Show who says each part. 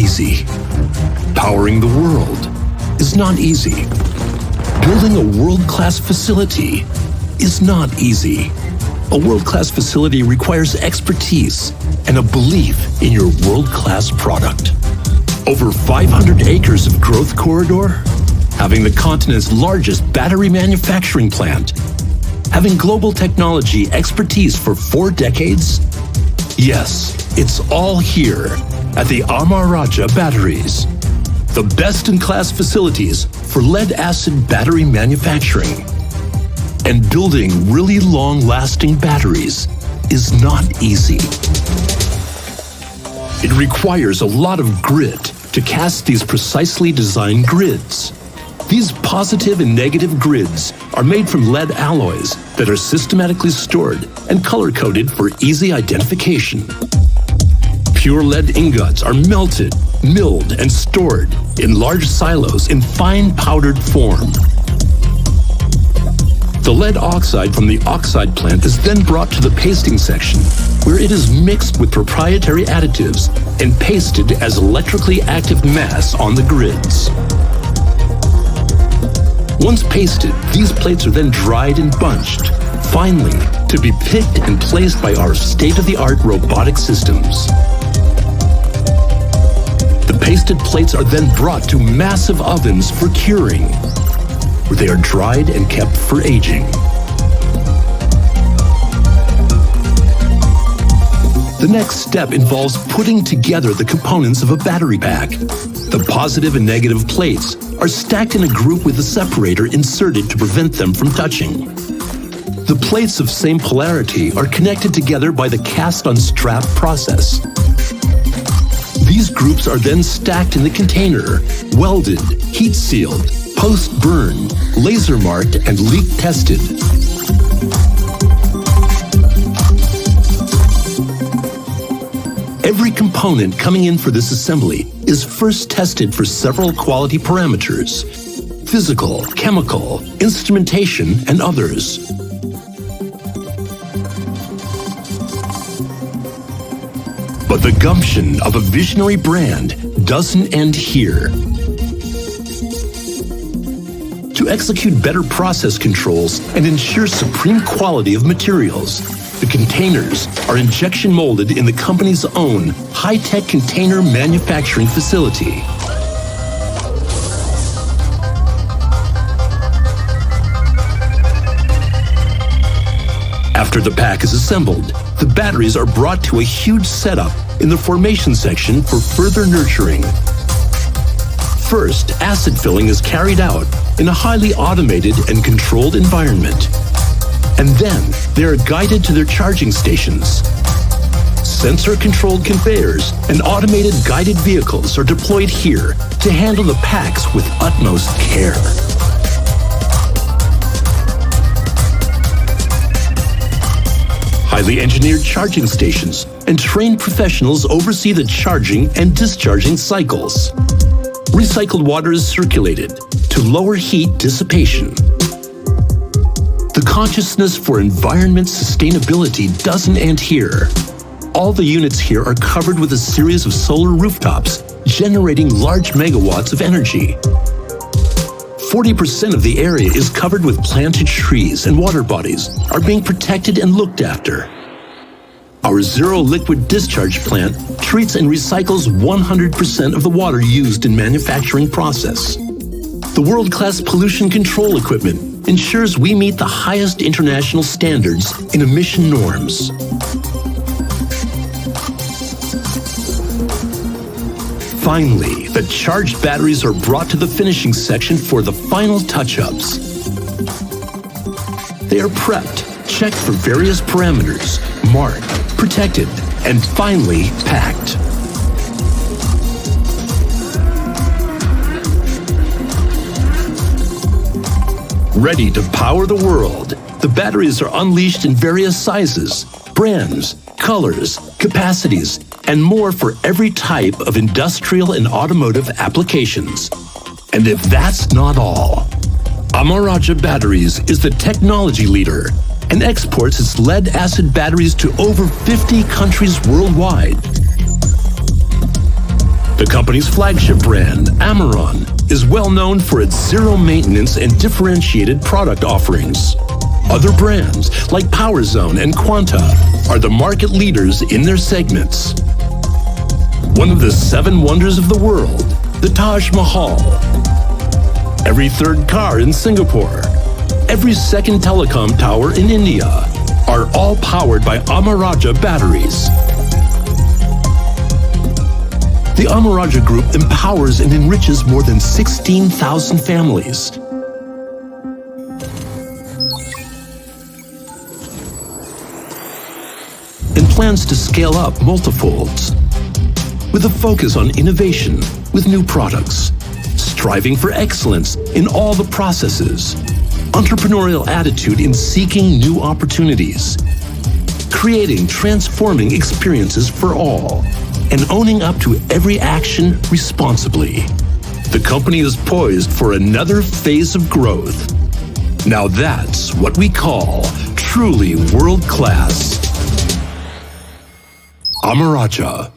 Speaker 1: easy. Powering the world is not easy. Building a world-class facility is not easy. A world-class facility requires expertise and a belief in your world-class product. Over 500 acres of growth corridor, having the continent's largest battery manufacturing plant, having global technology expertise for 4 decades? Yes, it's all here at the Amara Raja Batteries. The best-in-class facilities for lead-acid battery manufacturing. And building really long-lasting batteries is not easy. It requires a lot of grit to cast these precisely designed grids. These positive and negative grids are made from lead alloys that are systematically stored and color-coded for easy identification. Pure lead ingots are melted, milled, and stored in large silos in fine powdered form. The lead oxide from the oxide plant is then brought to the pasting section, where it is mixed with proprietary additives and pasted as electrically active mass on the grids. Once pasted, these plates are then dried and bunched, finally, to be picked and placed by our state-of-the-art robotic systems. The pasted plates are then brought to massive ovens for curing, where they are dried and kept for aging. The next step involves putting together the components of a battery pack. The positive and negative plates are stacked in a group with a separator inserted to prevent them from touching. The plates of same polarity are connected together by the cast-on-strap process. These groups are then stacked in the container, welded, heat-sealed, post-burn, laser-marked, and leak-tested. Every component coming in for this assembly is first tested for several quality parameters: physical, chemical, instrumentation, and others. But the gumption of a visionary brand doesn't end here. To execute better process controls and ensure supreme quality of materials, the containers are injection molded in the company's own high-tech container manufacturing facility. After the pack is assembled, the batteries are brought to a huge setup in the formation section for further nurturing. First, acid filling is carried out in a highly automated and controlled environment. And then they are guided to their charging stations. Sensor-controlled conveyors and automated guided vehicles are deployed here to handle the packs with utmost care. Highly engineered charging stations and trained professionals oversee the charging and discharging cycles. Recycled water is circulated to lower heat dissipation. The consciousness for environment sustainability doesn't end here. All the units here are covered with a series of solar rooftops, generating large megawatts of energy. 40% of the area is covered with planted trees, and water bodies are being protected and looked after. Our zero liquid discharge plant treats and recycles 100% of the water used in manufacturing process. The world-class pollution control equipment ensures we meet the highest international standards in emission norms. Finally, the charged batteries are brought to the finishing section for the final touch-ups. They are prepped, checked for various parameters, marked, protected, and finally packed. Ready to power the world, the batteries are unleashed in various sizes, brands, colors, capacities, and more for every type of industrial and automotive applications. And if that's not all, Amara Raja Batteries is the technology leader and exports its lead-acid batteries to over 50 countries worldwide. The company's flagship brand, Amaron, is well known for its zero maintenance and differentiated product offerings. Other brands like PowerZone and Quanta are the market leaders in their segments. One of the 7 wonders of the world, the Taj Mahal. Every third car in Singapore, every second telecom tower in India are all powered by Amaraja batteries. The Amaraja Group empowers and enriches more than 16,000 families. And plans to scale up multifolds. With a focus on innovation with new products, striving for excellence in all the processes, entrepreneurial attitude in seeking new opportunities, creating transforming experiences for all, and owning up to every action responsibly. The company is poised for another phase of growth. Now that's what we call truly world-class. Amaraja.